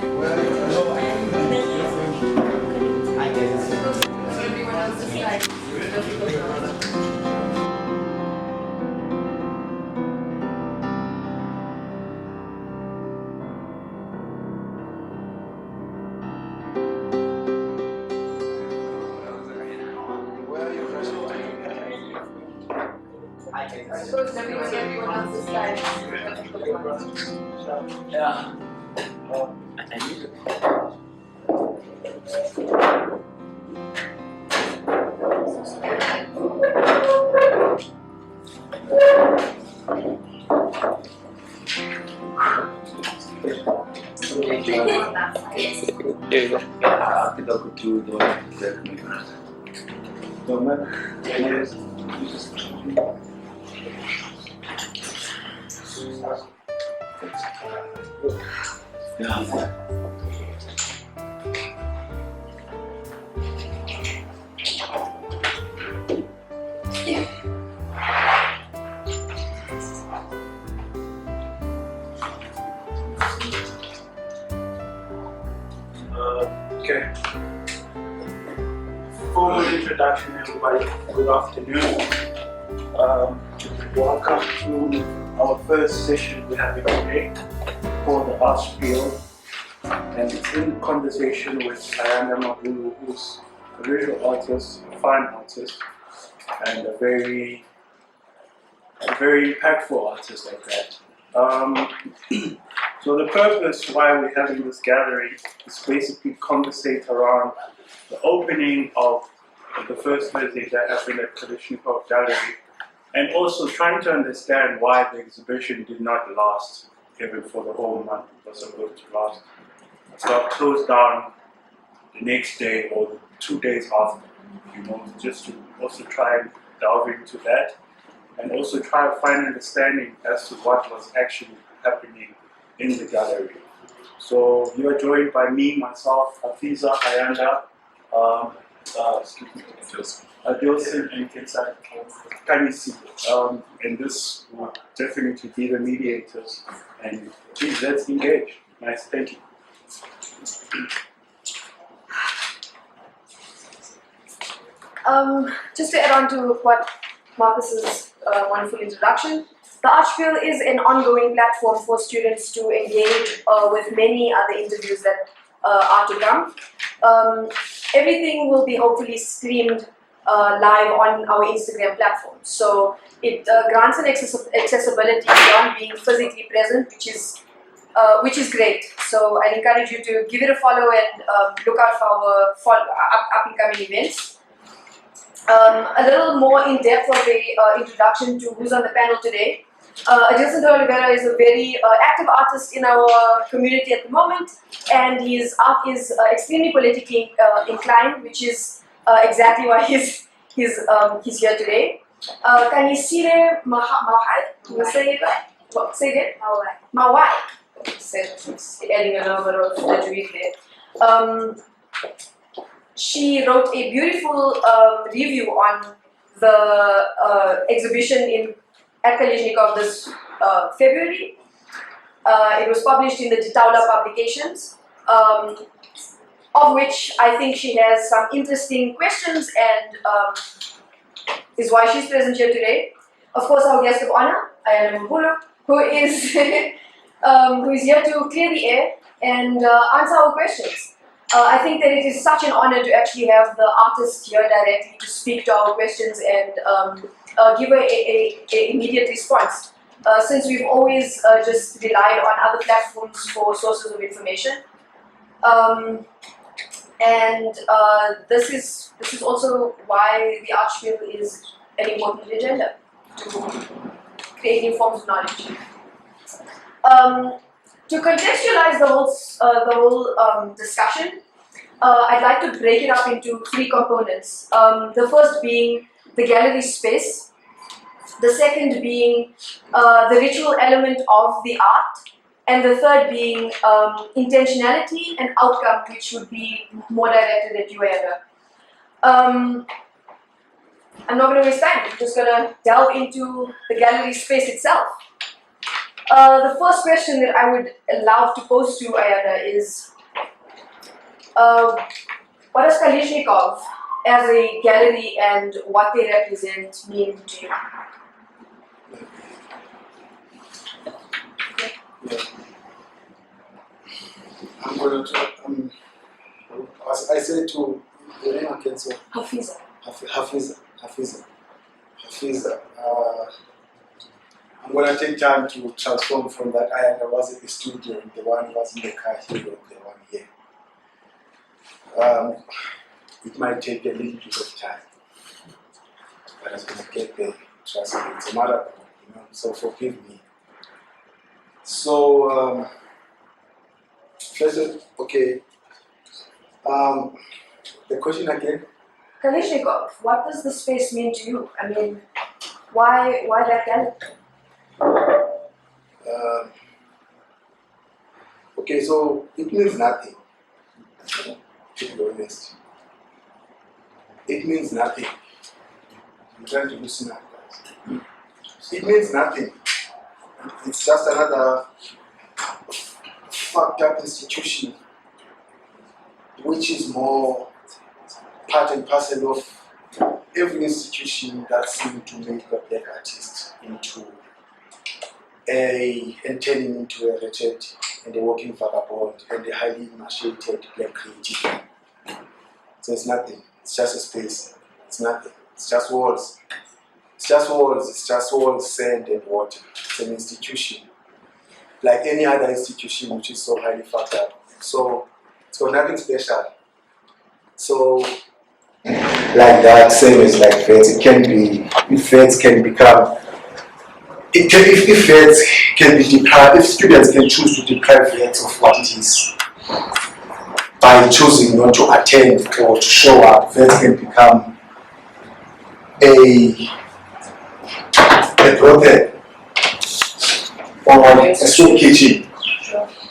I suppose everyone else's side. Yeah. There you go. Kita kutu doa doa. Yeah. Okay. Formal introduction, everybody. Good afternoon. Welcome to our first session we're having today called the Art Spiel. And it's in conversation with Ayanda Mabulu, who's a visual artist, a fine artist, and a very impactful artist at that. So the purpose why we're having this gathering is basically conversate around the opening of the first visit that happened at Kalashnikov Gallery, and also trying to understand why the exhibition did not last even for the whole month it was supposed to last. It got closed down the next day or 2 days after, just to also try and delve into that, and also try to find understanding as to what was actually happening in the gallery. So you are joined by me, myself, Hafiza, Ayanda, Adilson, and Kanisi. And this will definitely be the mediators. And please, let's engage. Nice, thank you. Just to add on to what Marcus's wonderful introduction, the Art Spiel is an ongoing platform for students to engage with many other interviews that are to come. Everything will be hopefully streamed live on our Instagram platform. So it grants an accessibility beyond being physically present, which is great. So I encourage you to give it a follow and look out for our up and coming events. A little more in depth of a introduction to who's on the panel today. Adilson de Oliveira is a very active artist in our community at the moment, and his art is extremely politically inclined, which is exactly why he's here today. Kanisile Mawai, say it right? What, say it? Mawai. Adding a little bit of tajweed there. She wrote a beautiful review on the exhibition at Kalashnikov this February. It was published in the Jitaula publications, of which I think she has some interesting questions and is why she's present here today. Of course, our guest of honor, Ayanda Mabulu, who is here to clear the air and answer our questions. I think that it is such an honor to actually have the artist here directly to speak to our questions and give an immediate response, since we've always just relied on other platforms for sources of information. This is also why the Art Spiel is an important agenda, to create new forms of knowledge. To contextualize the whole discussion, I'd like to break it up into 3 components. The first being the gallery space, the second being the ritual element of the art, and the third being intentionality and outcome, which would be more directed at you, Ayanda. I'm not going to waste time, I'm just going to delve into the gallery space itself. The first question that I would love to pose to Ayana is, what does Kalishnikov as a gallery and what they represent mean to you? Yeah. I'm going to, as I said to the name again, so Hafiza. Hafiza. I'm going to take time to transform from that Ayana was in the studio, the one who was in the car here, the one here. It might take a little bit of time, but I'm going to get there. Trust me, it's a marathon, so forgive me. So, first, okay, the question again? Kalishnikov, what does the space mean to you? I mean, why that gallery? Okay, so it means nothing, to be honest. It means nothing. I'm trying to listen up, guys. It means nothing. It's just another fucked up institution which is more part and parcel of every institution that seems to make the black artist into and turn him into a wretched and a walking vagabond and a highly emaciated black creative. So it's nothing. It's just a space. It's nothing. It's just walls. It's just walls. It's just walls, sand and water. It's an institution, like any other institution which is so highly fucked up. So it's got nothing special. So like that, same as like feds, it can be, if feds can become, if feds can be deprived, if students can choose to deprive feds of what it is by choosing not to attend or to show up, feds can become a brothel or a soup kitchen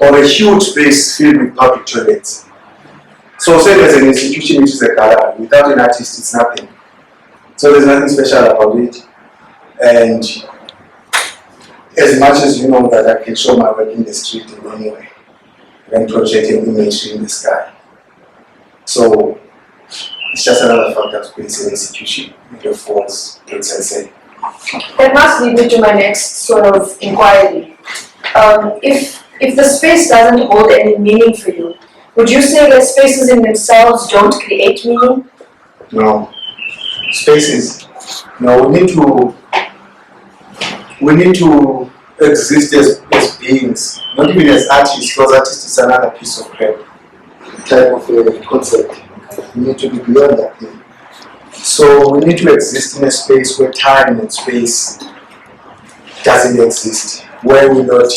or a huge space filled with public toilets. So say there's an institution which is a gallery, without an artist it's nothing. So there's nothing special about it. And as much as you know that I can show my work in the street in any way, and project an image in the sky. So it's just another fucked up space and institution with a false pretense. That must lead me to my next sort of inquiry. If the space doesn't hold any meaning for you, would you say that spaces in themselves don't create meaning? No. Spaces. No, we need to exist as beings, not even as artists, because artists is another piece of crap, type of a concept. We need to be beyond that thing. So we need to exist in a space where time and space doesn't exist, where we're not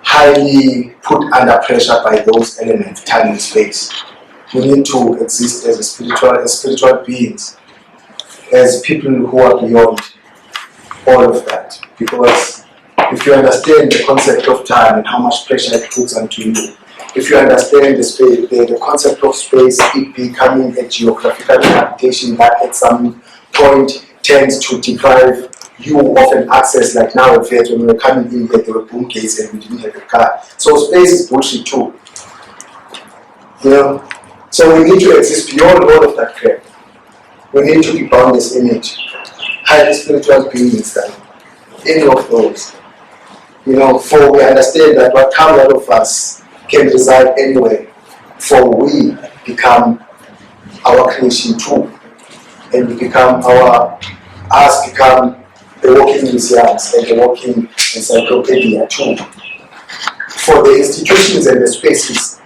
highly put under pressure by those elements, time and space. We need to exist as spiritual beings, as people who are beyond all of that. Because if you understand the concept of time and how much pressure it puts onto you, if you understand the space, the concept of space, it becoming a geographical habitation that at some point tends to deprive you of an access, like now in fact when we were coming in here, there were boom gates and we didn't have a car. So space is bullshit too. You know? So we need to exist beyond all of that crap. We need to be boundless image, highly spiritual beings, than any of those. You know, for we understand that what comes out of us can reside anywhere, for we become our creation too. And we become us become the walking museums and the walking encyclopedia too. For the institutions and the spaces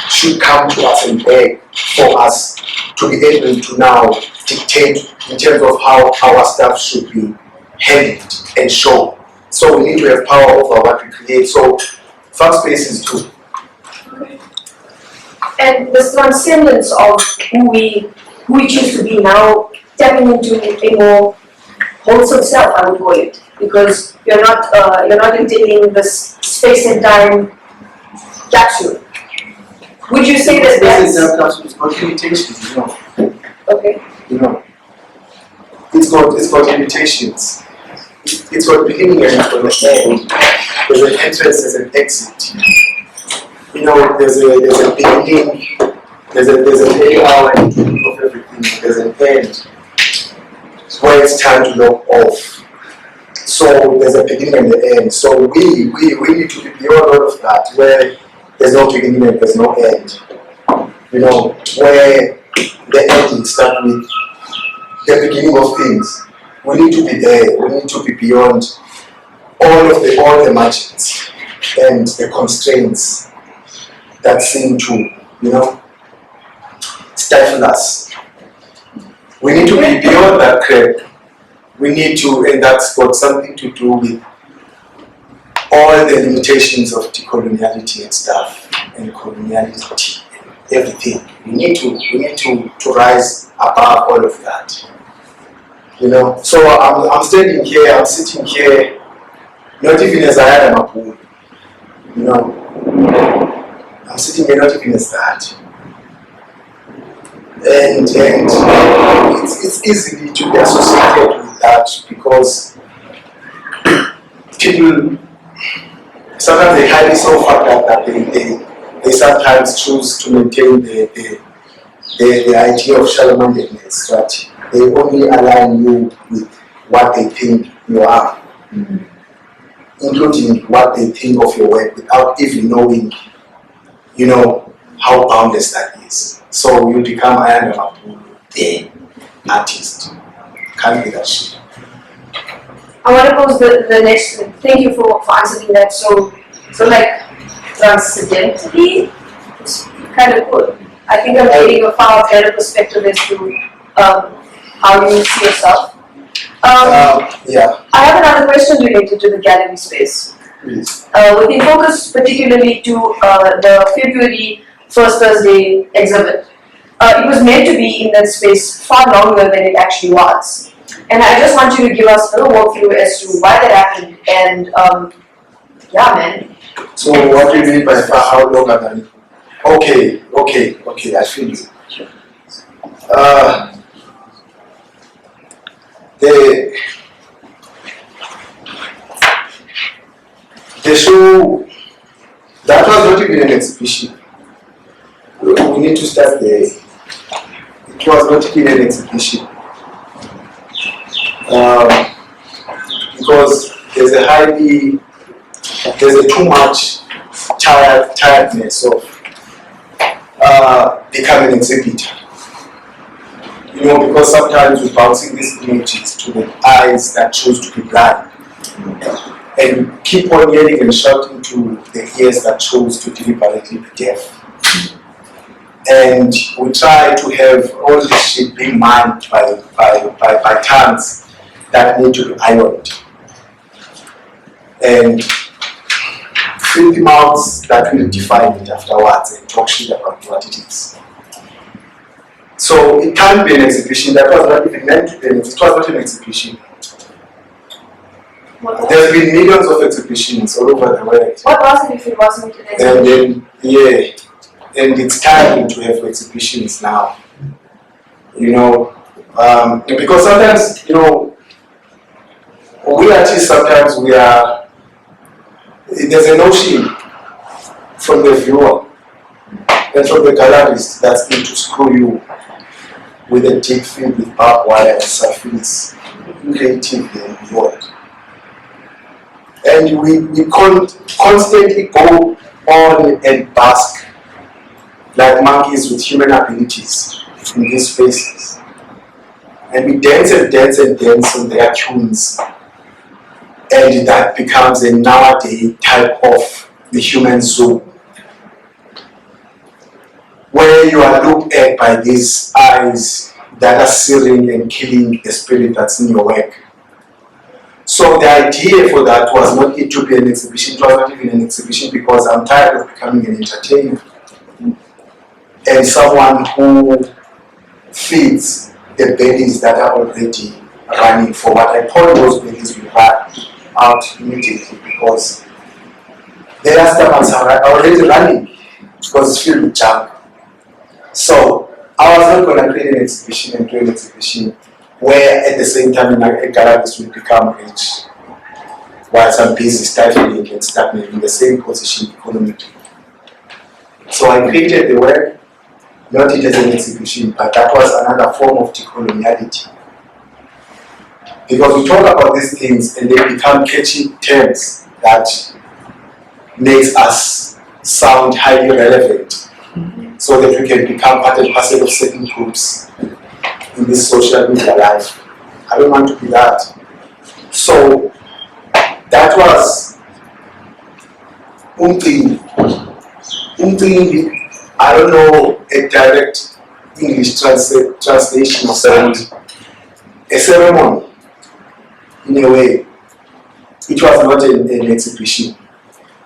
should come to us and beg for us to be able to now dictate in terms of how our stuff should be handled and shown. So we need to have power over what we create. So fuck spaces too. And this transcendence of who we choose to be now, tapping into a more wholesome self, I would call it, because you're not entailing this space and time capsule. Would you say that space and time capsule is not limitations, you know? Okay. You know, it's got limitations. It's got beginning and it's got an end. There's an entrance, there's an exit. You know, there's a beginning, there's an hour and beginning of everything, there's an end where it's time to log off. So there's a beginning and the end. So we need to be beyond all of that, where there's no beginning and there's no end. You know, where the ending starts with the beginning of things. We need to be there. We need to be beyond all the margins and the constraints that seem to, you know, stifle us. We need to be beyond that crap. We need to, and that's got something to do with all the limitations of decoloniality and stuff, and coloniality and everything. We need to rise above all of that. You know, so I'm standing here, I'm sitting here, not even as I am a pool. You know, I'm sitting here not even as that. And it's easily to be associated with that because people sometimes they hide it so far that they sometimes choose to maintain the idea of shallow-mindedness, that they only align you with what they think you are, including what they think of your work without even knowing, you know, how boundless that is. So you become the artist. Can't be that shit. I want to pose the next. Thank you for answering that. So like transcendentally, it's kind of cool. I think I'm getting a far better perspective as to how you see yourself. Yeah. I have another question related to the gallery space. Please. With the focus particularly to the February 1st Thursday exhibit. It was meant to be in that space far longer than it actually was. And I just want you to give us a little walkthrough as to why that happened. And yeah, man. So what do you mean by how long are they? Okay, I feel you. The show, that was not even an exhibition. We need to start there. It was not even an exhibition. Because there's a too much tiredness of becoming an exhibitor. You know, because sometimes we're bouncing these images to the eyes that choose to be blind. And keep on yelling and shouting to the ears that chose to deliberately be deaf. And we try to have all this shit being mined by tongues that need to be ironed. And filthy mouths that will define it afterwards and talk shit about what it is. So it can't be an exhibition. That was not even meant to be an exhibition. It was not an exhibition. There have been millions of exhibitions all over the world. What was it if it wasn't an exhibition? And it's time to have exhibitions now. You know, because sometimes, you know, we artists sometimes there's a notion from the viewer and from the gallerist that's going to screw you with a deep field with barbed wire and surface creatively and beyond. And we constantly go on and bask like monkeys with human abilities in these spaces. And we dance and dance and dance on their tunes. And that becomes a nowadays type of the human soul, where you are looked at by these eyes that are searing and killing the spirit that's in your work. So the idea for that was not it to be an exhibition. It was not even an exhibition because I'm tired of becoming an entertainer and someone who feeds the bellies that are already running for what I call those bellies will run out immediately because their stomachs are already running because it's filled with junk. So I was not going to create an exhibition and do an exhibition where at the same time Galagos will become rich, while some busy stifling and stagnant in the same position economically. So I created the work, not it as an exhibition, but that was another form of decoloniality. Because we talk about these things and they become catchy terms that makes us sound highly relevant, so that we can become part and parcel of certain groups in this social media life. I don't want to be that. So that was Umcimbi. Umcimbi, I don't know a direct English translation of that. A ceremony, in a way. It was not an exhibition.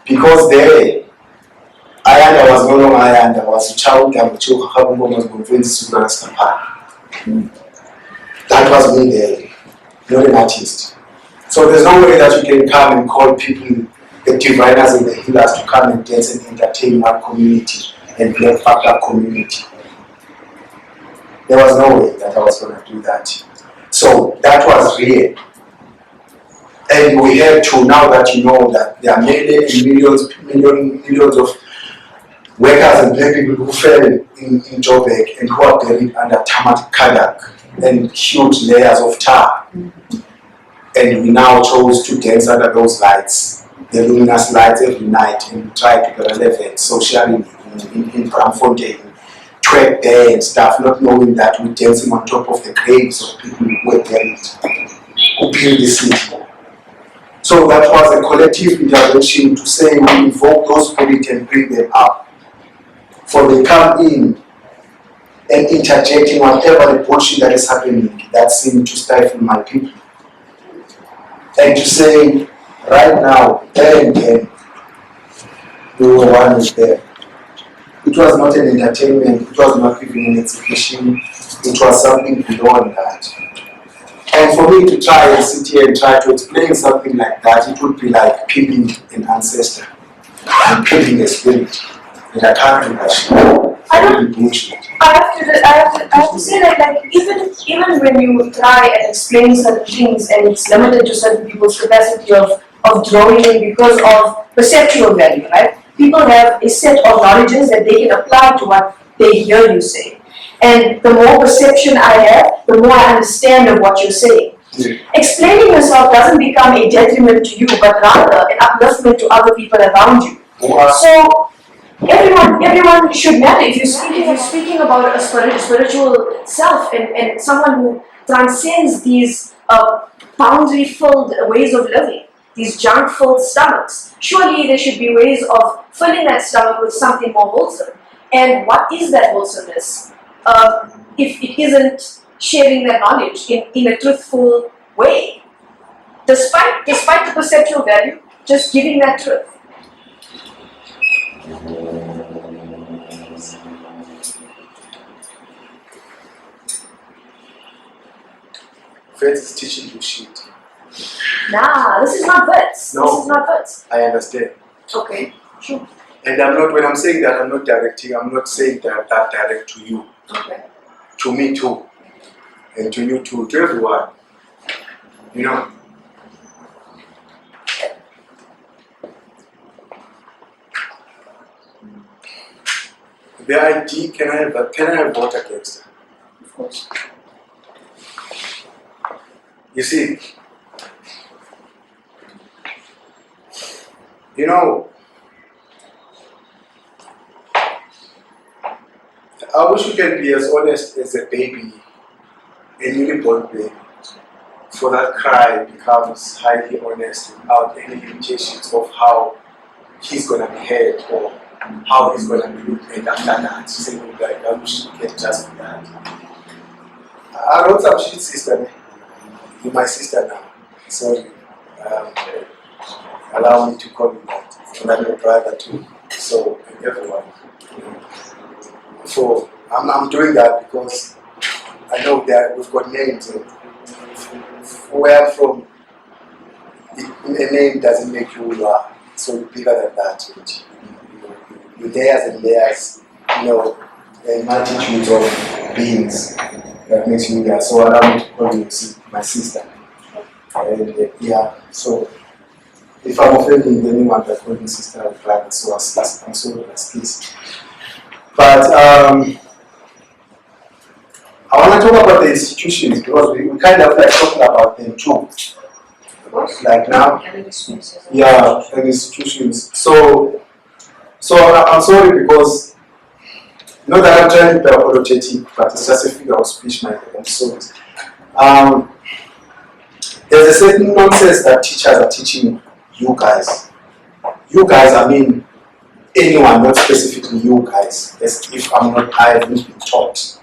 Because there, Ayanda was no longer Ayanda, was a child and was convinced to that was me there, not an artist. So there's no way that you can come and call people the diviners and the healers to come and dance and entertain one community and black factor community. There was no way that I was going to do that. So that was real. And we have to, now that you know that there are millions of workers and black people who fell in Joburg and who are buried under tarmac kayak and huge layers of tar. And we now chose to dance under those lights, the luminous lights every night, and try to be relevant socially in Braamfontein, twerk there and stuff, not knowing that we're dancing on top of the graves of people who were buried, who built the city. So that was a collective intervention to say we invoke those spirits and bring them up. For they come in and interjecting whatever the bullshit that is happening that seemed to stifle my people. And to say, right now, there and then, we were one is there. It was not an entertainment, it was not even an exhibition, it was something beyond that. And for me to try and sit here and try to explain something like that, it would be like peeping an ancestor and peeping a spirit. And I can't do that shit. I have to say that, like, even when you try and explain certain things and it's limited to certain people's capacity of drawing in because of perceptual value, right? People have a set of knowledges that they can apply to what they hear you say. And the more perception I have, the more I understand of what you're saying. Explaining yourself doesn't become a detriment to you, but rather an upliftment to other people around you. So everyone should matter. If you're speaking about a spiritual self and someone who transcends these boundary-filled ways of living, these junk-filled stomachs, surely there should be ways of filling that stomach with something more wholesome. And what is that wholesomeness? If it isn't sharing that knowledge in a truthful way, despite the perceptual value, just giving that truth. Faith is teaching you shit. Nah, this is not bits. No. This is not bits. I understand. Okay, sure. And I'm not, when I'm saying that, I'm not directing, I'm not saying that direct to you. Okay. To me too. And to you too, to everyone. You know? The ID, can I have water, Dexter? Of course. You see, you know, I wish we can be as honest as a baby, a newly born baby. For that cry becomes highly honest without any limitations of how he's going to be heard or how he's going to be looked at after that. Saying like, I wish we can just be that. I wrote some shit, sister. You're my sister now. Sorry. Allow me to call you that. And I'm your brother too. So, and everyone. So, I'm doing that because I know that we've got names. And where I'm from, a name doesn't make you who you are. So, you're bigger than that. You're layers and layers, you know, and multitudes of beings That makes you there. So allow me to call you my sister. And yeah, so if I'm offending anyone by calling sister or brother, so I'm sorry, please. But I want to talk about the institutions because we kind of like talking about them too. Like now, yeah, and institutions. So I'm sorry because not that I'm trying to be apologetic, but it's just a figure of speech, my I'm sorry. There's a certain nonsense that teachers are teaching you guys. You guys, I mean anyone, not specifically you guys. As if I haven't been taught.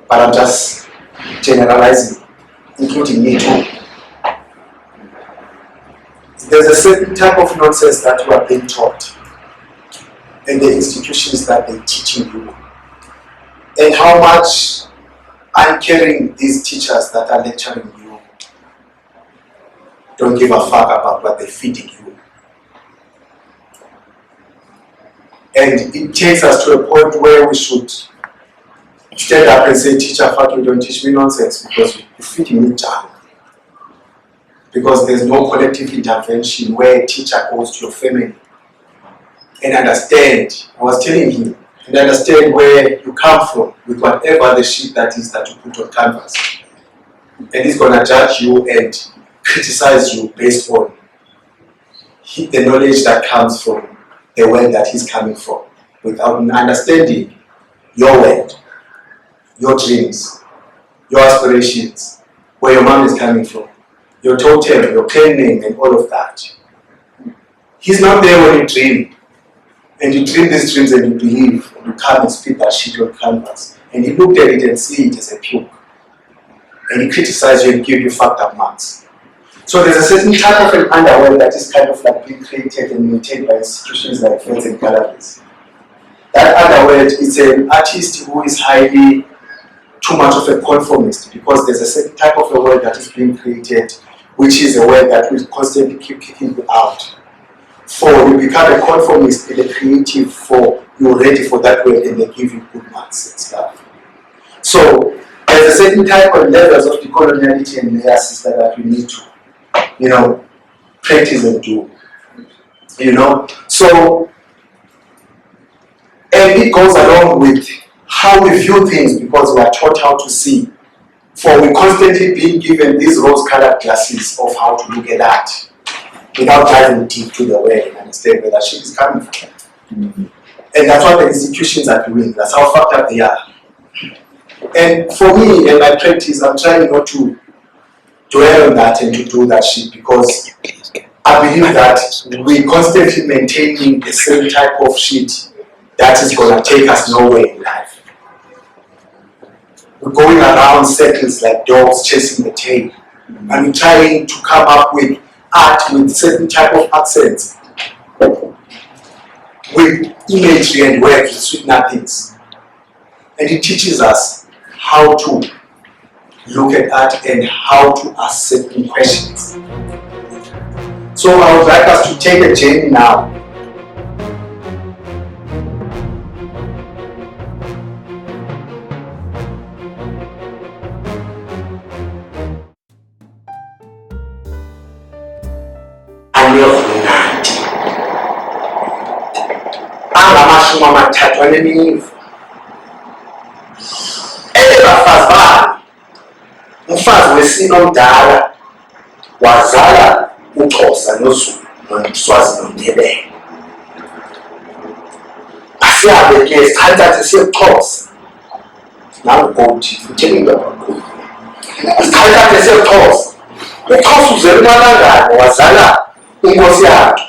But I'm just generalizing, including me too. There's a certain type of nonsense that you are being taught in the institutions that they're teaching you. And how much uncaring these teachers that are lecturing you don't give a fuck about what they're feeding you. And it takes us to a point where we should stand up and say, teacher, fuck you, don't teach me nonsense because you're feeding me junk. Because there's no collective intervention where a teacher goes to your family and understand, I was telling him, and understand where you come from with whatever the shit that is that you put on canvas. And he's gonna judge you and criticize you based on the knowledge that comes from the world that he's coming from, without understanding your world, your dreams, your aspirations, where your mom is coming from, your totem, your clan name, and all of that. He's not there when you dream. And you dream these dreams and you believe, and you come and spit that shit on canvas. And he looked at it and see it as a puke. And he criticized you and give you fucked up marks. So there's a certain type of an underworld that is kind of like being created and maintained by institutions like friends and galleries. That underworld is an artist who is highly too much of a conformist, because there's a certain type of a world that is being created, which is a world that will constantly keep kicking you out. For you become a conformist and a creative, for you're ready for that world and they give you good marks and stuff. So there's a certain type of levels of decoloniality and layers system that we need to, practice and do. So, and it goes along with how we view things, because we are taught how to see. For we constantly being given these rose-colored glasses of how to look at that, without diving deep to the world and understand where that shit is coming from. Mm-hmm. And that's what the institutions are doing. That's how fucked up they are. And for me, in my practice, I'm trying not to dwell on that and to do that shit, because I believe that we're constantly maintaining the same type of shit that is going to take us nowhere in life. We're going around circles like dogs chasing the tail. And we're trying to come up with art with certain type of accents, with imagery and work with sweet nothings. And it teaches us how to look at art and how to ask certain questions. So I would like us to take a journey now. Angamashumi amathathu aneminyaka. Abafazana, umfazi wesine omdala wazala uXhosa noZulu noMswazi noNdebele. Asiyabe ke sithatha siyoXhosa. Nangokoti utshela indaba. Sithatha siyoXhosa. uXhosa uzela uMalangana wazala inkosi yakhe.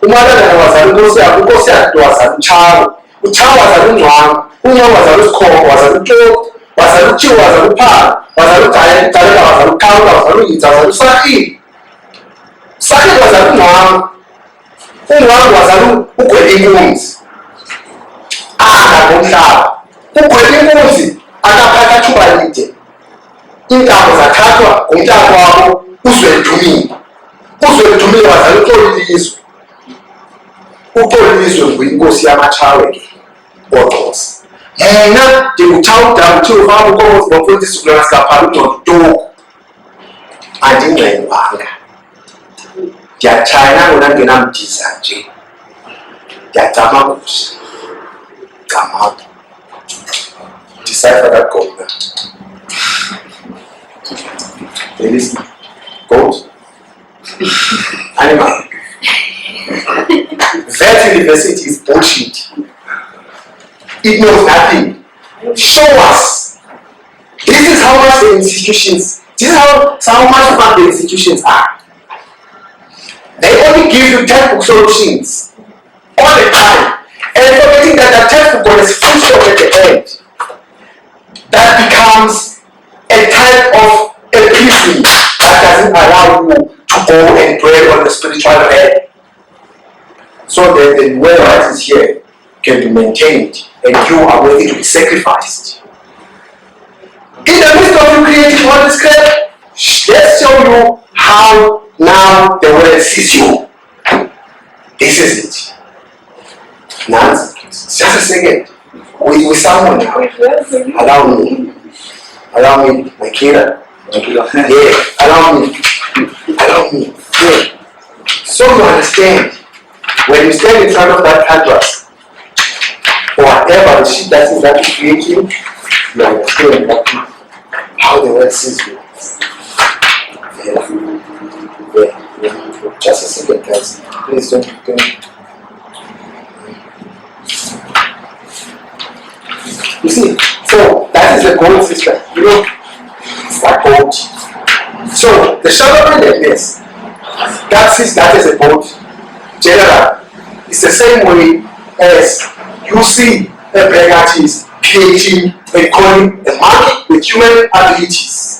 uMalangana wazala inkosi yakhe, inkosi yakhe wazala uChawa. uChawa wazala uNgcwangu. uNgcwangu wazala uSikhomo, wazala uXoli, wazala uTshiwo, wazala uPhanga, wazala uGcaleka, wazala uKhawula, wazala uHintsa, wazala uSakhile. uSakhile wazala uNgcwangu. uNgcwangu wazala uGwelinkunzi. Ngomhlaba uGwelinkunzi akaphatha thuba lide. Iintambo zathathwa ngumntana wabo uZwelithumile. uZwelithumile wazala uXolilizwe. uXolilizwe nguyinkosi yamaTshawe ke oXhosa. yena ndingutawuda kuthiwa ufaka ukomozi bomfundisi kulona sikaphala udodotoko andingxelwanga ndiyatshaya nangona ndingenamdiza nje ndiyacama kuhle cama decipher that goat now. They listen. Goat. Animal. That university is bullshit. It knows nothing. Show us. This is how much the institutions, this is how much fun the institutions are. They only give you textbook solutions all the time. And forgetting that the textbook got a full stop at the end. That becomes a type of a prison that doesn't allow you to go and dwell on the spiritual realm. So that the way life is here can be maintained and you are worthy to be sacrificed. In the midst of you creating all this crap, let's show you how now the world sees you. This is it. Now, just a second. With someone now. Allow me, my kid. Yeah, allow me. Yeah. So you understand, when you stand in front of that canvas, or whatever the shit that is that creating, you understand how the world sees you. Yeah. Just a second, guys. Please don't. You see, so that is the gold system. You know, it's that gold. So the Shalom like this, that sees that as a gold. General, it's the same way as you see a black artist creating and calling a monkey with human abilities.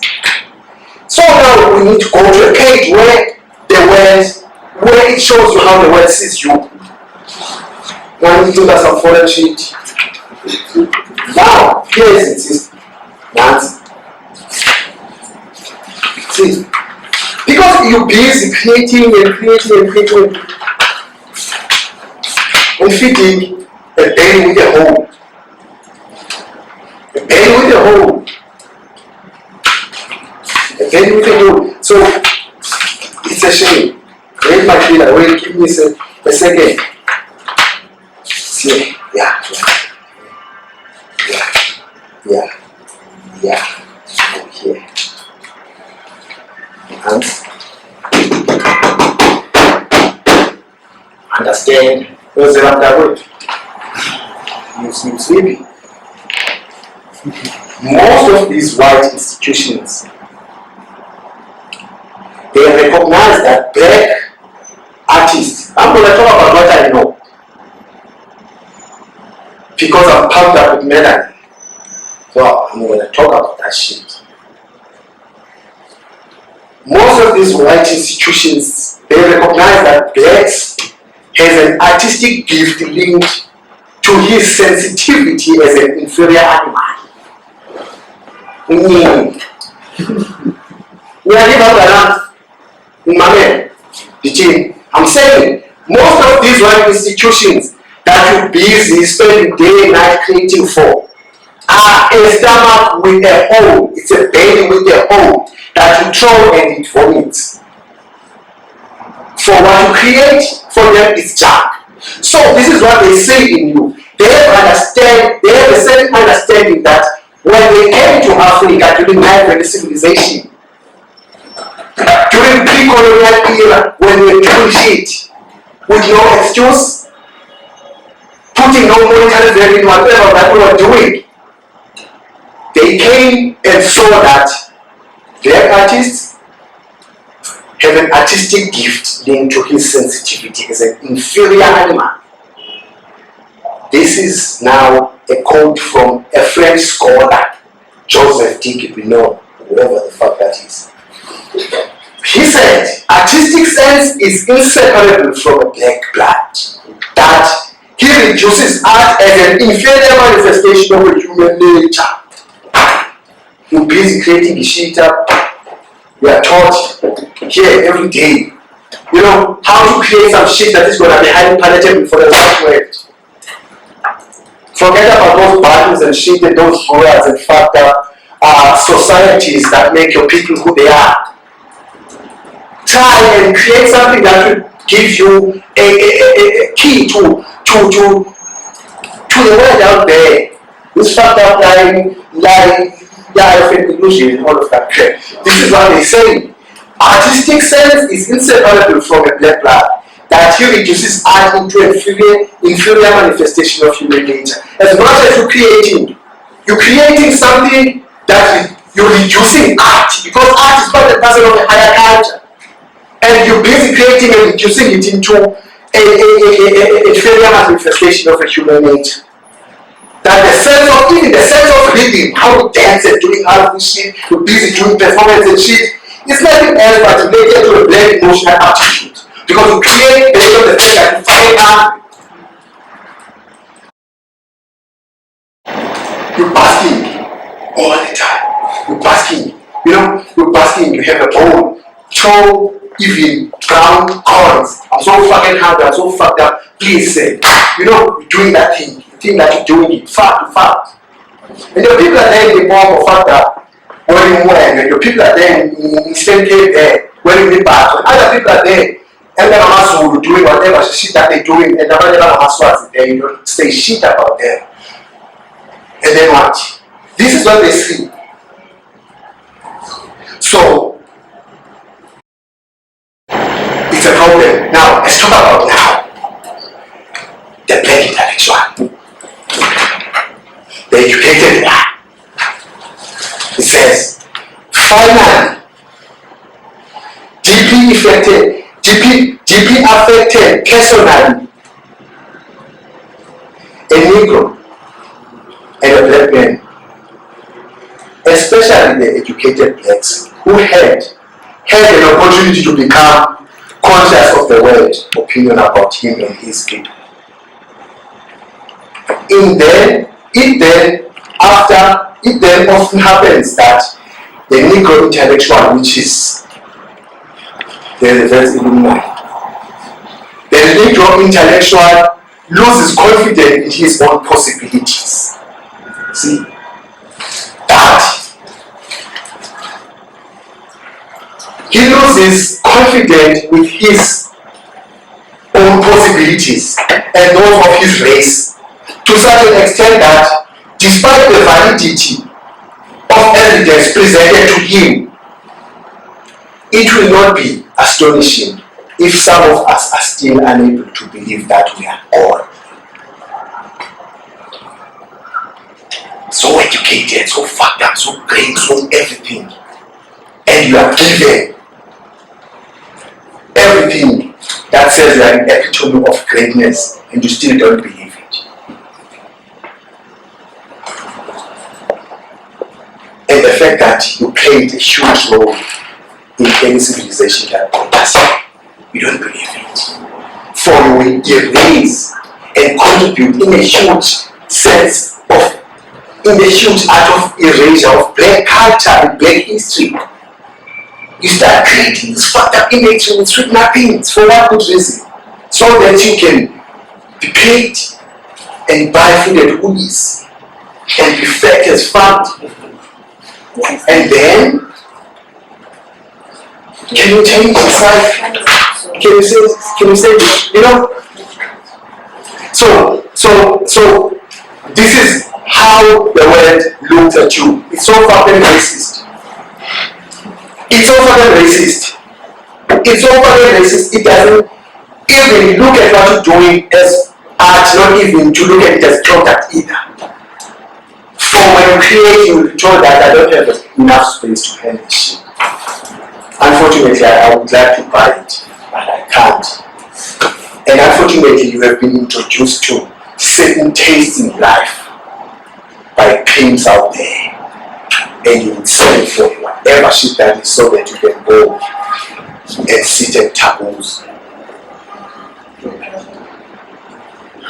So now we need to go to a page where it shows you how the world sees you. Now we need to do some foreign shit. Now, here is it. Nancy. See, because you're busy creating and feeding a belly with a hole. A belly with a hole. A belly with a hole. So, it's a shame. Wait, my kid, wait, give me a second. See, yeah. Here. And understand what's the that word? You sleepy. Most of these white institutions, they recognize that black artists, I'm going to talk about what I know because I'm pumped up with melanin. So I'm going to talk about that shit. Most of these white institutions, they recognize that blacks has an artistic gift linked to his sensitivity as an inferior animal. I'm saying most of these white institutions that you're busy spending day and night creating for are a stomach with a hole. It's a belly with a hole that you throw and it vomits. For what you create, for them it's junk. So this is what they see in you. They have a certain understanding that when they came to Africa during African civilization, during pre-colonial era, when they were doing shit with no excuse, putting no monetary value in whatever that we were doing, they came and saw that black artists have an artistic gift linked to his sensitivity as an inferior animal. This is now a quote from a French scholar, Joseph D. Guénon, whoever the fuck that is. He said, artistic sense is inseparable from a black blood. That he reduces art as an inferior manifestation of a human nature. You're busy creating the shit up. We are taught here every day, you know, how to create some shit that is going to be highly palatable for the white world. Forget about those buttons and shit and those royals and fucked up societies that make your people who they are. Try and create something that will give you a key to the world out there. This fucked up life and illusion and all of that crap. This is what they say. Artistic sense is inseparable from a black blood. That he reduces art into an inferior manifestation of human nature. As much as you're creating something that you're reducing art, because art is part and parcel of a higher culture. And you're busy creating and reducing it into a inferior manifestation of a human nature. That even the sense of rhythm, how we dance and doing all this shit, we're busy doing performance and shit, it's nothing else but related to a black emotional attitude. Because you create based on the fact that you find out you're basking all the time. You're basking. You're basking, you have a bowl, throw even brown corns. I'm so fucking hungry, I'm so fucked up. Please say, you're doing that thing. You think that you're doing it. Fact. And your people are there in the bomb of fucked up. When your people are there in Eastern Cape there, when you back. Other people are there. And then I'm doing whatever shit that they're doing, and I'm there, you don't say shit about them. And then what? This is what they see. So, it's a problem. Now, let's talk about the black intellectual. The educated one. It says, finally, deeply affected personally, a Negro and a black man, especially the educated blacks who had an opportunity to become conscious of the world opinion about him and his people. It then often happens that the Negro intellectual, which is the Negro intellectual loses confidence in his own possibilities. See? That he loses confidence with his own possibilities and those of his race to such an extent that despite the validity of evidence presented to him, it will not be astonishing if some of us are still unable to believe that we are all so educated, so fucked up, so great, so everything, and you are given everything that says you are an epitome of greatness, and you still don't believe it. And the fact that you played a huge role in any civilization that brought us here, you don't believe it. For you will erase and contribute in a huge sense of, in the huge art of erasure of black culture and black history. You start creating this fucked up image with sweet nothings for what good reason? So that you can be paid and buy food at Woolies and be fat as fat. And then, can you change this life? Can you say, So this is how the world looks at you. It's so fucking racist. It's so fucking racist. It doesn't even look at what you're doing as art, not even to look at it as product either. From when you create, you will be told that I don't have enough space to handle shit. Unfortunately, I would like to buy it, but I can't. And unfortunately, you have been introduced to certain tastes in life by pimps out there. And you would sell for whatever shit that is so that you can go and sit at taboos.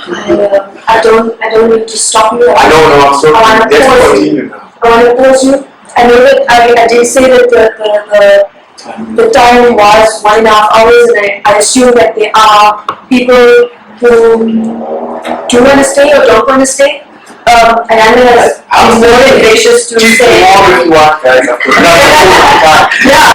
I don't need to stop you. I know, I'm sorry. Let's continue now. I want to pause you. I know that I did say that the time was 1.5 hours, and I assume that there are people who do want to stay or don't want to stay. Ayanda has been more than gracious to Keep say. more if you want, guys. Yeah.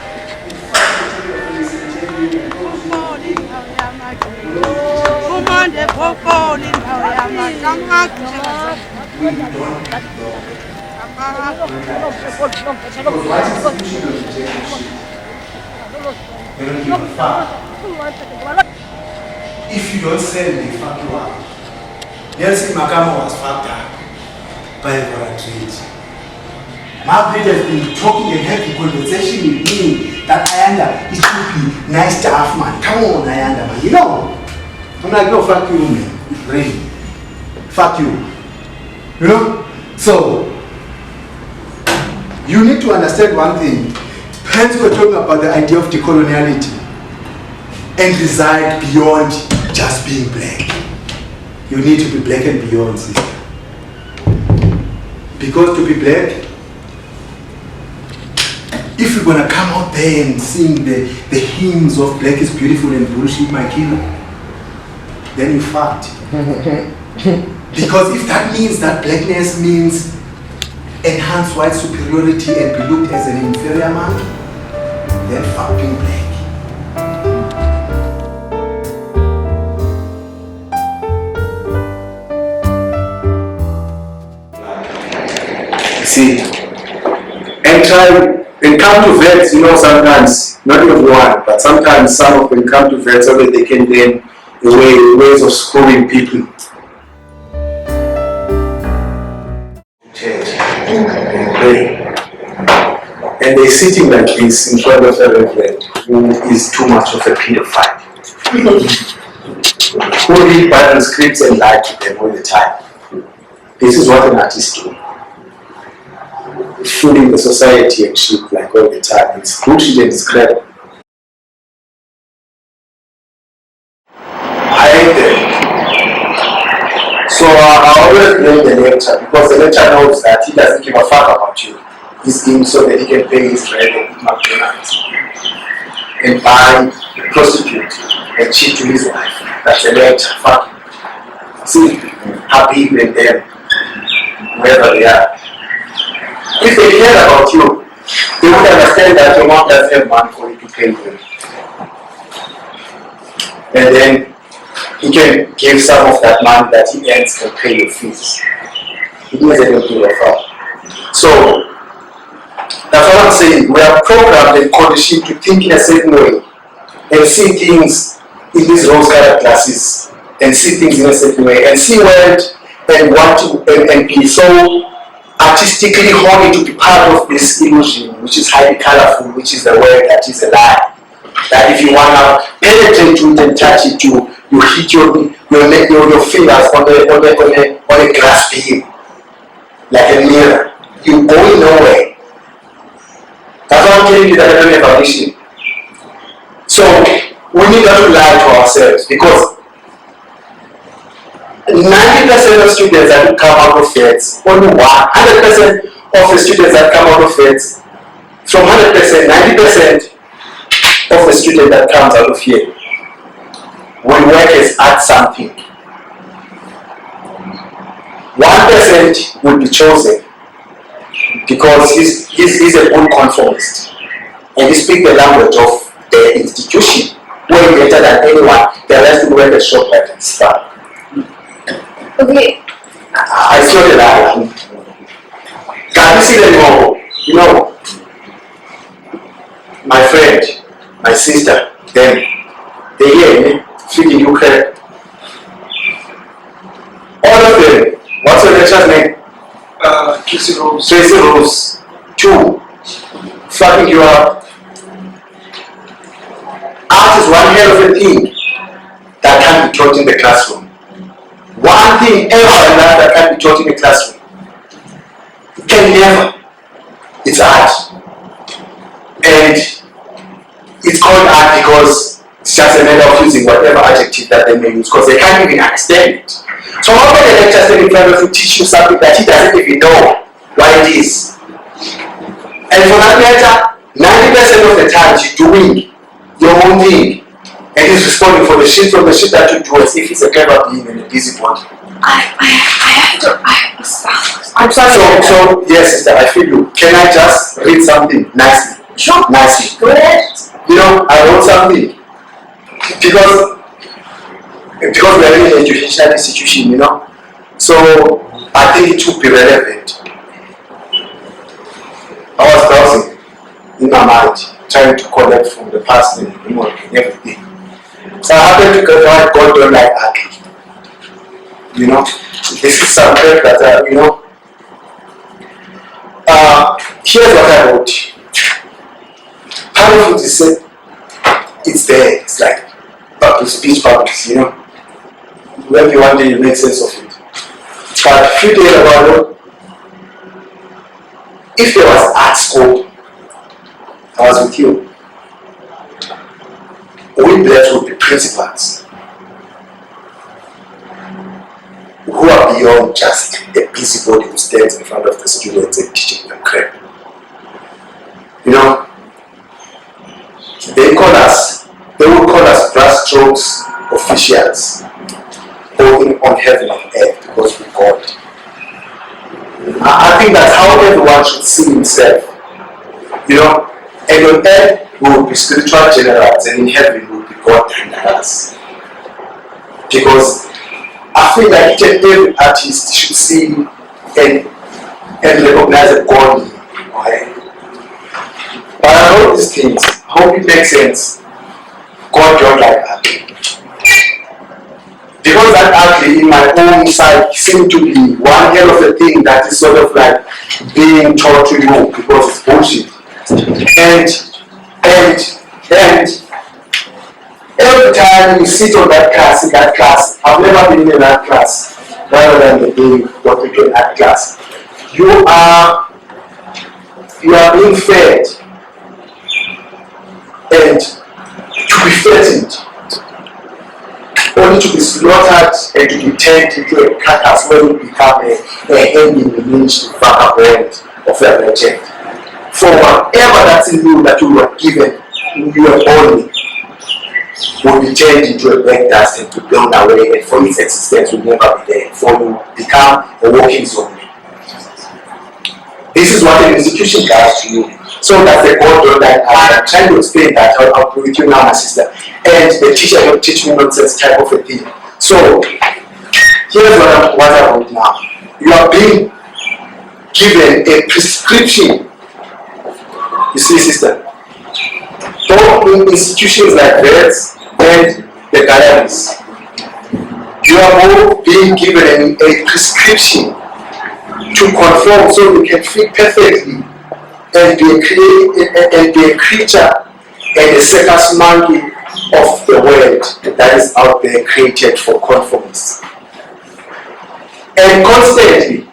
If you don't sell, they fuck you up. Nelson Makama was fucked up by a trade. Margaret has been talking and having conversation with me that Ayanda, it would be nice to have man. Come on, Ayanda, man. You know? I'm like, no, fuck you, man. Really. Fuck you. You know? So, you need to understand one thing. Hence, we're talking about the idea of decoloniality and reside beyond just being black. You need to be black and beyond, sister. Because to be black, if you're gonna come out there and sing the hymns of black is beautiful and bullshit my killer, then you fucked. Because if that means that blackness means enhance white superiority and be looked as an inferior man, then fuck being black. See, and try and come to vets, you know, sometimes, not everyone, but sometimes some of them come to vets so that they can then ways of schooling people. Church. And pray. And they're sitting like this in front of a reverend who is too much of a pedophile. Who read Bible scripts and lie to them all the time. This is what an artist do. Fooling the society and shit like all the time. It's bullshit and it's crap. I hate them. So I always blame the lecturer because the lecturer knows that he doesn't give a fuck about you. He's in so that he can pay his rent and eat McDonald's and buy a prostitute and cheat to his wife. That's a lecturer. Fuck him. See, Habib and them, wherever they are. If they care about you, they would understand that your mom doesn't have money for you to pay them. And then he can give some of that money that he earns to pay your fees. He doesn't even give a fuck. So, that's what I'm saying. We are programmed and conditioned to think in a certain way and see things in these rose-colored glasses and see things in a certain way and see world and want to and be so artistically horny to be part of this illusion, which is highly colorful, which is the world that is a lie. That if you want to penetrate to it and touch it, you hit your fingers on a glass beam, like a mirror. You're going nowhere. That's why I'm telling you that I don't have ambition. So we need not to lie to ourselves because 90% of students that come out of FETS, only 100% of the students that come out of FETS, from 100%, 90% of the student that comes out of here will work as at something. 1% will be chosen because he's a good conformist and he speaks the language of the institution way better than anyone. The rest will work as shop like and stuff. Okay. I saw the lie. Can you see the logo? You know, my friend, my sister, them, they hear me, feeding Ukraine. All of them. What's your lecture's name? Tracy Rose. Tracy Rose. 2. Fucking you up. Art is one hell of a thing that can be taught in the classroom. One thing ever in life that can be taught in the classroom. It can never. It's art. And it's called art because it's just a matter of using whatever adjective that they may use because they can't even understand it. So how can the lecturer stand in front of you teach you something that he doesn't even know what it is? And for that matter, 90% of the time you're doing your own thing and he's responding for the shit from the shit that you do as if he's a clever being and a busybody. I'm sorry. So yes, sister, I feel you. Can I just read something nicely? Sure. Nicely. Go ahead. You know, I wrote something because we are in an educational institution, you know. So I think it would be relevant. I was browsing in my mind, trying to collect from the past and everything. So I happened to get why God don't like ugly. You know, this is something that you know. Here's what I wrote. Part of it is said, it's there. It's like public speech bubbles, you know. Maybe one day you make sense of it. But a few days ago, if there was art school, I was with you. We blessed would be principals who are beyond just a busybody who stands in front of the students and teaching them crap. You know, they would call us brushstrokes officials, holding on heaven and earth because we God. I think that's how everyone should see himself. You know, and on earth we will be spiritual generals, and in heaven we will be God under us. Because I feel like each and every artist should see and recognize a God in him. Okay? But I know these things, I hope it makes sense. God don't like ugly. Because that ugly in my own side seemed to be one hell of a thing that is sort of like being taught to you because it's bullshit. And every time you sit on that class, in that class, I've never been in that class, rather than the being what we do in that class. You are being fed and to be fattened, only to be slaughtered and to be turned into a carcass where you become a hanging image vagabond of a legend. For whatever that's in you that you were given, you were born with, will be turned into a black dust and to blown away, and for its existence will never be there, for you become a walking zombie. This is what an institution does to you. So that's the God don't like ugly. I'm trying to explain that. I'll be with you now, my sister. And the teacher will teach me nonsense type of a thing. So here's what I want now. You are being given a prescription. You see, sister, both in institutions like this and the galleries, you are both being given a prescription to conform so you can fit perfectly and be a creature and a circus monkey of the world that is out there created for conformists. And constantly,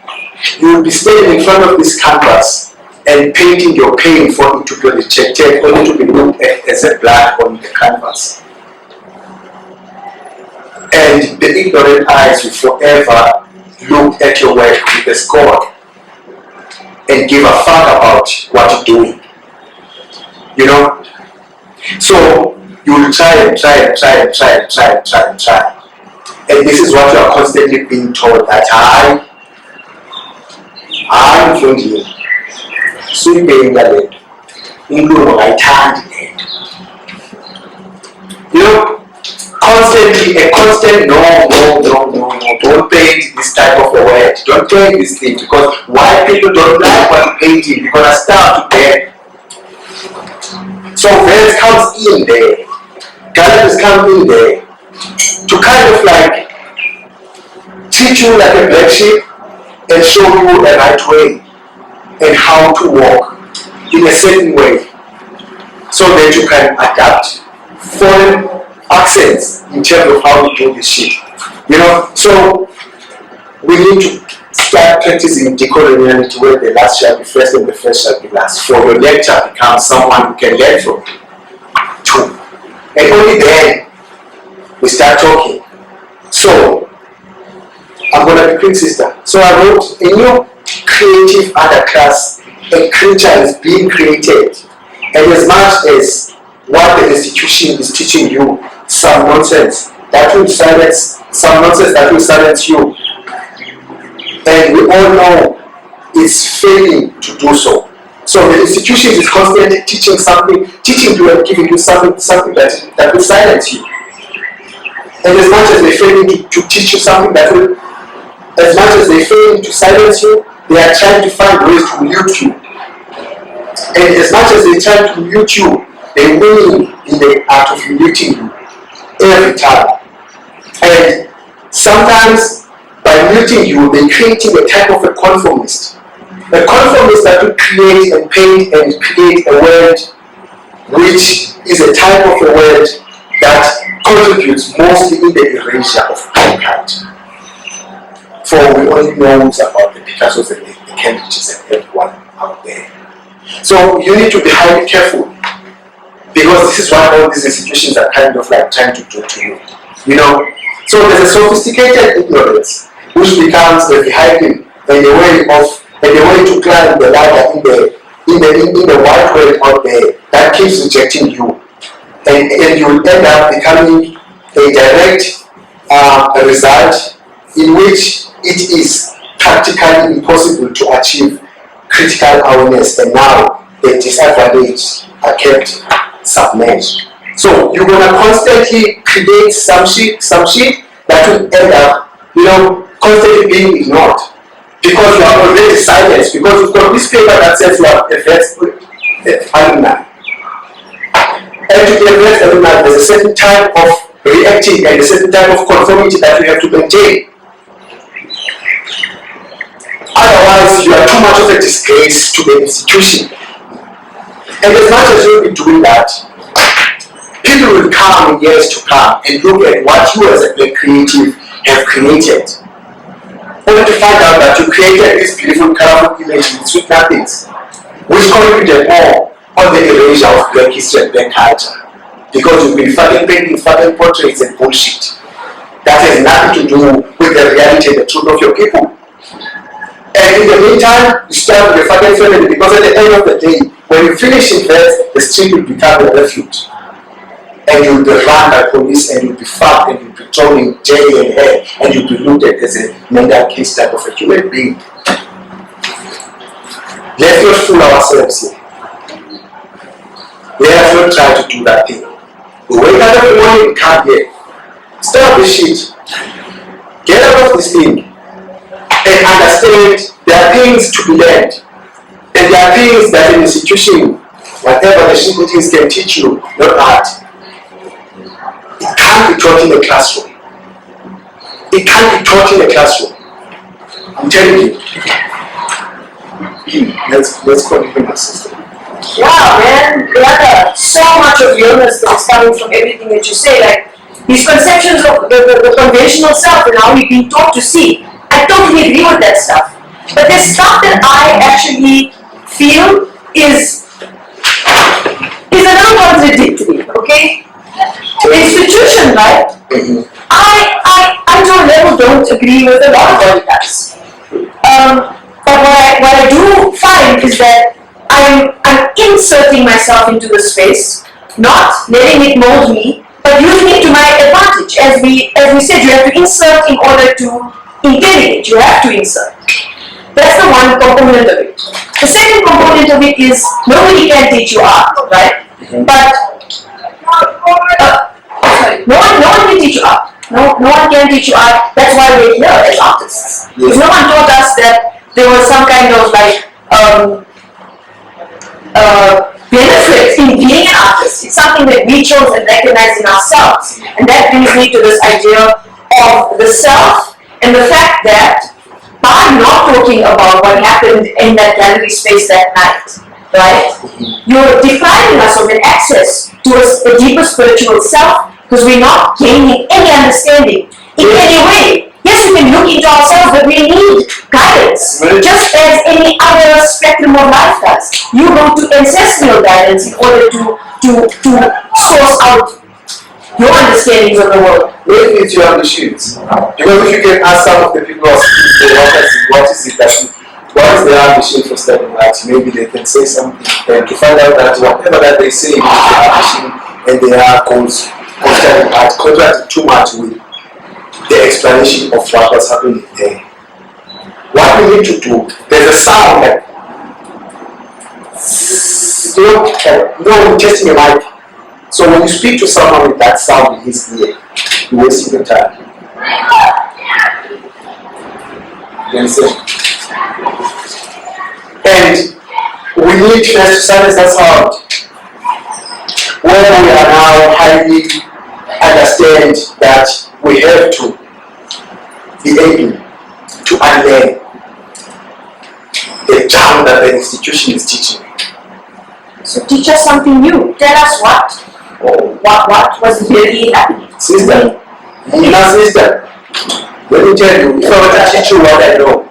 you will be standing in front of this canvas and painting your pain for it to be rejected, only to be looked at as a blood on the canvas. And the ignorant eyes will forever look at your work with a scorn and give a fuck about what you're doing. You know? So you will try. And this is what you are constantly being told, that I'm from you. So you being that you know, constantly, a constant no, don't paint this type of a word, don't paint this thing, because white people don't like what you're painting, because I start to there. So Vance comes in there, galleries come in there, to kind of like teach you like a black sheep and show you the right way and how to walk in a certain way, so that you can adapt foreign accents in terms of how to do this shit. You know, so we need to start practicing decoloniality, where the last shall be first and the first shall be last. For your lecture becomes someone who can learn from too. And only then we start talking. So I'm gonna be quick, sister. So I wrote, in your creative underclass, a creature is being created. And as much as what the institution is teaching you, some nonsense that will silence you, and we all know it's failing to do so. So the institution is constantly teaching you and giving you something that will silence you. And as much as they're failing to teach you something as much as they're failing to silence you, they are trying to find ways to mute you. And as much as they try to mute you, they win in the art of muting you every time. And sometimes by muting you, they're creating a type of a conformist. A conformist that will create and paint and create a world which is a type of a world that contributes mostly in the erasure of mankind. For we only know about the Picassos and the Cambridges and everyone out there. So you need to be highly careful, because this is what all these institutions are kind of like trying to do to you. You know? So there's a sophisticated ignorance which becomes the vehicle and the way to climb the ladder in the wide world out there that keeps rejecting you. And you will end up becoming a direct result in which it is practically impossible to achieve critical awareness, and now the disadvantaged are kept submerged. So you're gonna constantly create some shit that will end up, constantly being ignored, because you are already silenced, because you've got this paper that says you are a vet alumni. And to be a vet alumni, there's a certain type of reacting and a certain type of conformity that you have to maintain. Otherwise, you are too much of a disgrace to the institution. And as much as you'll be doing that, people will come in years to come and look at what you as a black creative have created, only to find out that you created this beautiful, colorful image with sweet nothings, which contributed more on the erasure of black history and black culture, because you've been fucking painting fucking portraits and bullshit that has nothing to do with the reality and the truth of your people. And in the meantime, you start with a fucking family, because at the end of the day, when you finish in bed, the street will become a refuge. And you'll be run by police, and you'll be fucked, and you'll be thrown in jail and hell, and you'll be looked at as a mental case type of a human being. Let's not fool ourselves here. Let us not try to do that thing. We wake up every morning and come here. Stop this shit. Get out of this thing. And understand there are things to be learned. And there are things that an institution, whatever the shit it is, can teach you, not art. It can't be taught in a classroom. It can't be taught in a classroom. I'm telling you. Let's continue my system. Wow, man, so much of realness that is coming from everything that you say. Like these conceptions of the conventional self and how we've been taught to see. I totally agree with that stuff. But there's stuff that I actually feel is a little contradictory, okay? The institution, right? I to a level don't agree with a lot of what it does. But what I do find is that I'm inserting myself into the space, not letting it mold me, but using it to my advantage. As we said, you have to insert in order to intelligent, you have to insert. That's the one component of it. The second component of it is nobody can teach you art, right? But no one can teach you art. No one can teach you art. That's why we're here as artists. Because no one taught us that there was some kind of like benefit in being an artist. It's something that we chose and recognized in ourselves. And that brings me to this idea of the self. And the fact that by not talking about what happened in that gallery space that night, right, you're depriving us of an access to a deeper spiritual self, because we're not gaining any understanding in any way. Yes, we can look into ourselves, but we need guidance, just as any other spectrum of life does. You go to ancestral guidance in order to source out your understandings of the world. Where is your ambitions? Because if you can ask some of the people who what is their ambition for studying art, maybe they can say something, and to find out that whatever that they say is their ambition and their goals for studying art contrast too much with the explanation of what was happening there. what we need to do, there's a sound like, no, testing your mic. So when you speak to someone with that sound in his ear, you're wasting your time. You understand? And we need first to silence that sound. When we are now highly understand that we have to be able to unlearn the junk that the institution is teaching. So teach us something new. Tell us what was really happening. Sister, sister, let me tell you, if I were to teach you what I know,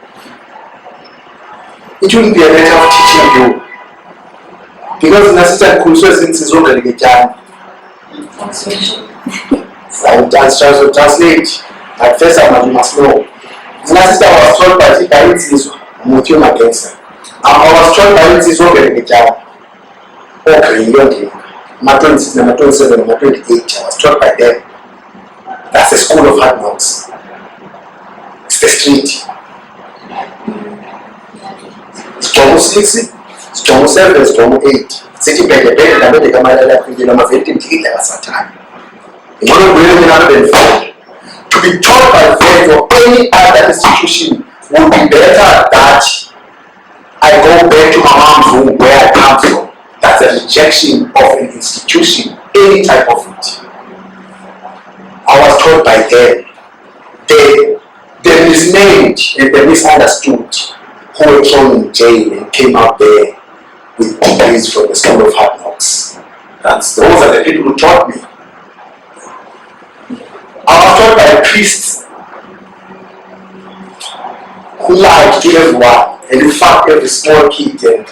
it wouldn't be a matter of teaching you. Because in a sister, Kulso since is already the time. I will translate. At first, I must know. My sister was told by the parents Mutum against her. I was told by it is already the time. Okay, young. My 26, my 27, my 28, I was taught by them. That's a school of hard knocks. It's the street. Storm 6, Storm 7, Storm 8. Sitting by the bed, and I make a matter of the time. To be taught by them or any other institution would be better that I go back to my mom's home where I come from. That's a rejection of an institution, any type of it. I was taught by them. They misnamed and they misunderstood who were thrown in jail and came out there with degrees from the school of hard knocks. Those are the people who taught me. I was taught by priests who lied to everyone and in fact every small kid and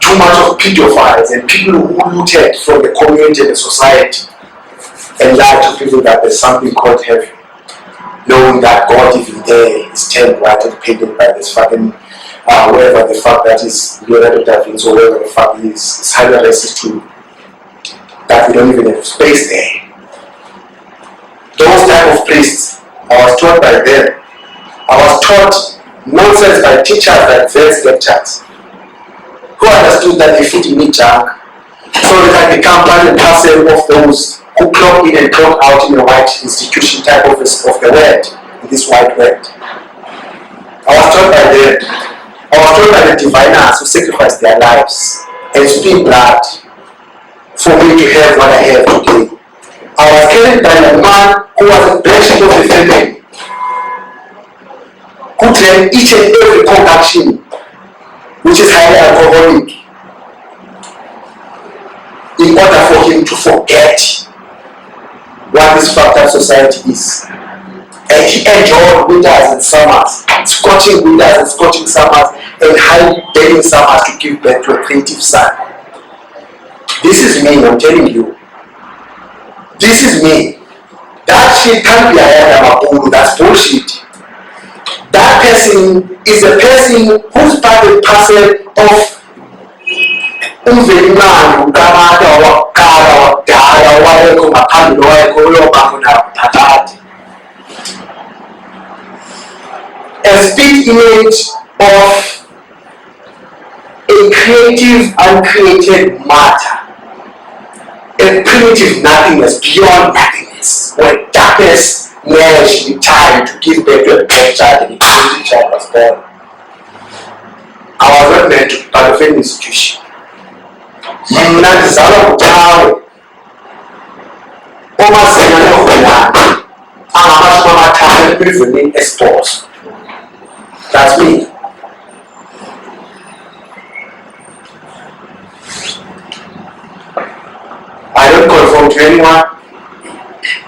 too much of pedophiles and people who looted from the community and the society and lied to people that there's something called heaven, knowing that God even there is turned right and painted by this fucking wherever the fuck that is Leonardo da Vinci or wherever the fuck he is. It's highly racist too. That we don't even have space there. Those type of priests, I was taught by them. I was taught nonsense by teachers like Vance lectures, who understood that they fit in me junk, so that I become part and parcel of those who clock in and clock out in the white institution type of the world, in this white world. I was taught by them. I was taught by the diviners who sacrificed their lives and spilled blood for me to have what I have today. I was carried by a man who was a black sheep of the family, who drank each and every concoction, which is highly alcoholic, in order for him to forget what this fucked up society is. And he enjoyed winters and summers, scorching winters and scorching summers, and highly burning summers to give birth to a creative son. This is me, I'm telling you. This is me. That shit can't be a that's bullshit. That person is a person who's part and parcel of umvelimani ukamata wakala wadala waleko maphambili waleko uyobafuna phathathi. A split image of a creative uncreated matter. A primitive nothingness, beyond nothingness, where darkness merged with time to give birth to a black child and a creative child was born. I was not meant to be part of any institution. Mna ndizalwa kuthawe omazina nohulana angamashumi amathathu emprison exposed. That's me. I don't conform to anyone.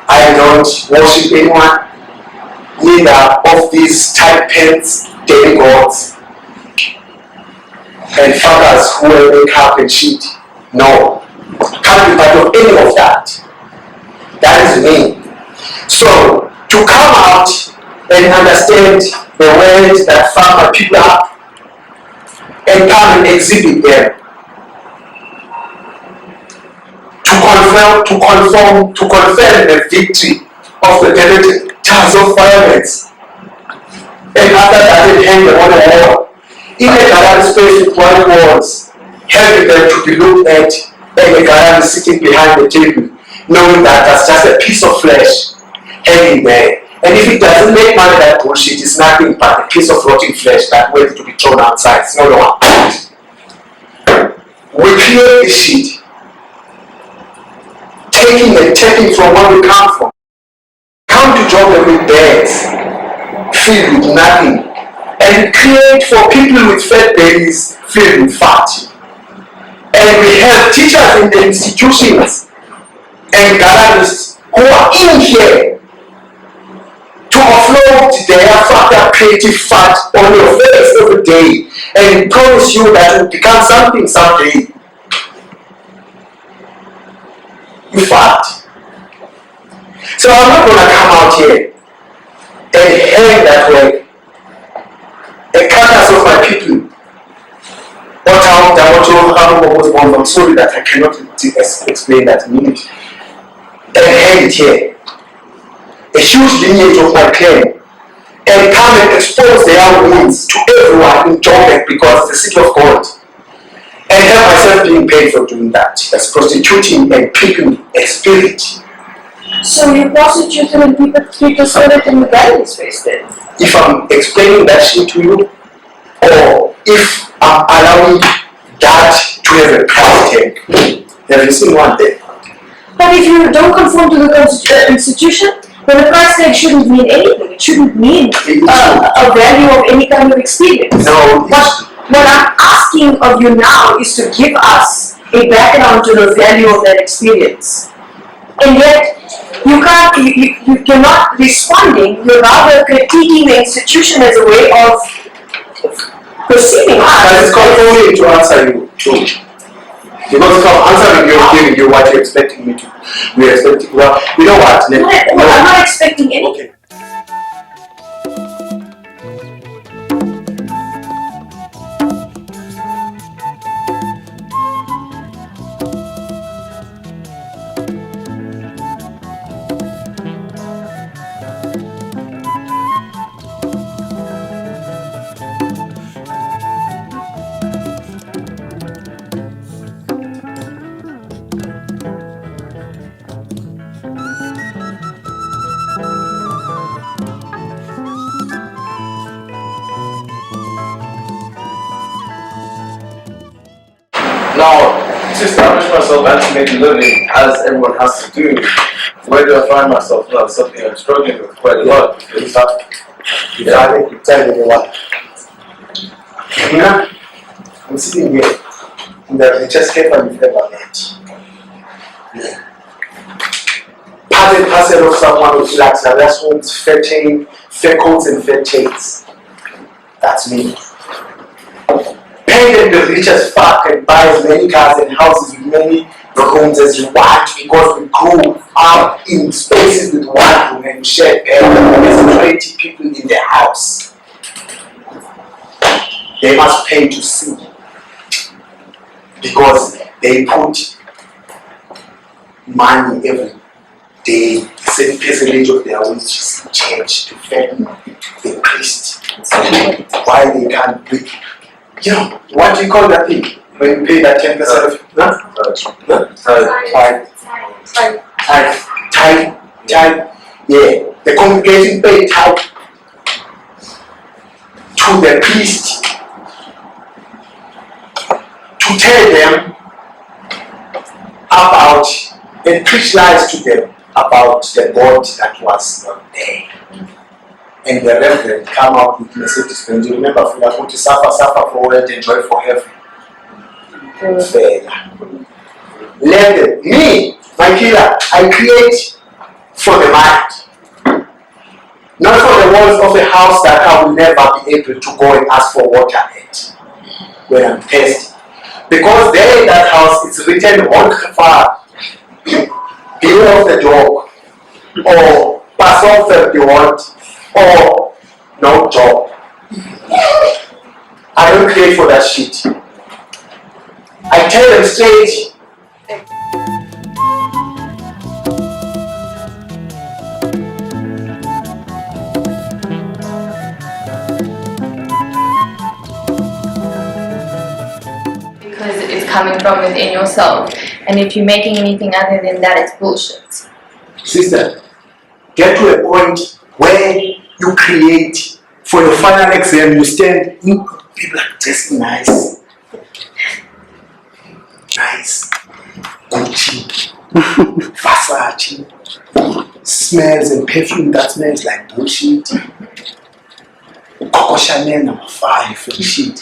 I don't worship anyone. Neither of these type pens, demigods, and fuckers who will wake up and shit. No. Can't be part of any of that. That is me. So, to come out and understand the words that fuck my people up and come and exhibit them. To confirm the victory of the perpetrators of violence and after that they hang them on the wall. In a gallery space with white walls, helping them to be looked at, and the gallery sitting behind the table, knowing that that's just a piece of flesh hanging there. And if it doesn't make money, that bullshit is nothing but a piece of rotting flesh that waiting to be thrown outside. It's not the one. We create this shit, taking from where we come from. Come to Joburg with bags filled with nothing, and create for people with fat bellies filled with fat. And we have teachers in the institutions and gallerists who are in here to offload their fucked up creative fat on your face every day and promise you that you'll become something someday. You fat. So I'm not gonna come out here and hang that way. A carcass of my people. I'm sorry that I cannot explain that in English. And hang it here. A huge lineage of my clan. And come and expose their wounds to everyone in Joburg because it's the city of God. And have myself being paid for doing that. That's prostituting and keeping a spirit. So you prostituted and people sold it in the gallery space then? If I'm explaining that shit to you, or if I'm allowing that to have a price tag, have you seen one there? But if you don't conform to the institution, then the price tag shouldn't mean anything. It shouldn't mean a value of any kind of experience. No. What I'm asking of you now is to give us a background to the value of that experience. And yet, you're not responding, you're rather critiquing the institution as a way of perceiving us. But it's called for me to answer you too. Because if I'm answering you, giving you what you're expecting me to. We're expecting, well, you know what? No, I'm not expecting anything. Okay. Now, to establish myself and to make a living, as everyone has to do, where do I find myself now? Something I'm struggling with quite a lot. It's tough. Tell me what. You know, I'm sitting here in the richest paper you've ever met. Yeah. Part and parcel of someone with luxurious homes, fair coats and fair chains. That's me. Pay them the richest fuck and buy as many cars and houses with many rooms as you want because we grew up in spaces with one room and we shared bed. There's 20 people in the house. They must pay to see because they put money every day, a certain percentage of their wages in change to fend the priest. Why they can't break. You know, what do you call that thing? When you pay that 10% of tithe. Yeah, the congregation pay tithe to the priest to tell them about and preach lies to them about the God that was not there. And the reverend come out with messages. And you remember, if you are going to suffer for wealth and joy for heaven. Fair. Let them, me, my killer, I create for the mind. Not for the walls of a house that I will never be able to go and ask for water at when I'm thirsty. Because there in that house it's written far beware of the dog, or pass off the want, or no job. I don't create for that shit. I tell them straight. coming from within yourself. And if you're making anything other than that, it's bullshit. Sister, get to a point where you create for your final exam, you stand, people are just nice. Nice. Gucci. Versace. Smells and perfume that smells like bullshit. Coco Chanel number 5 and shit.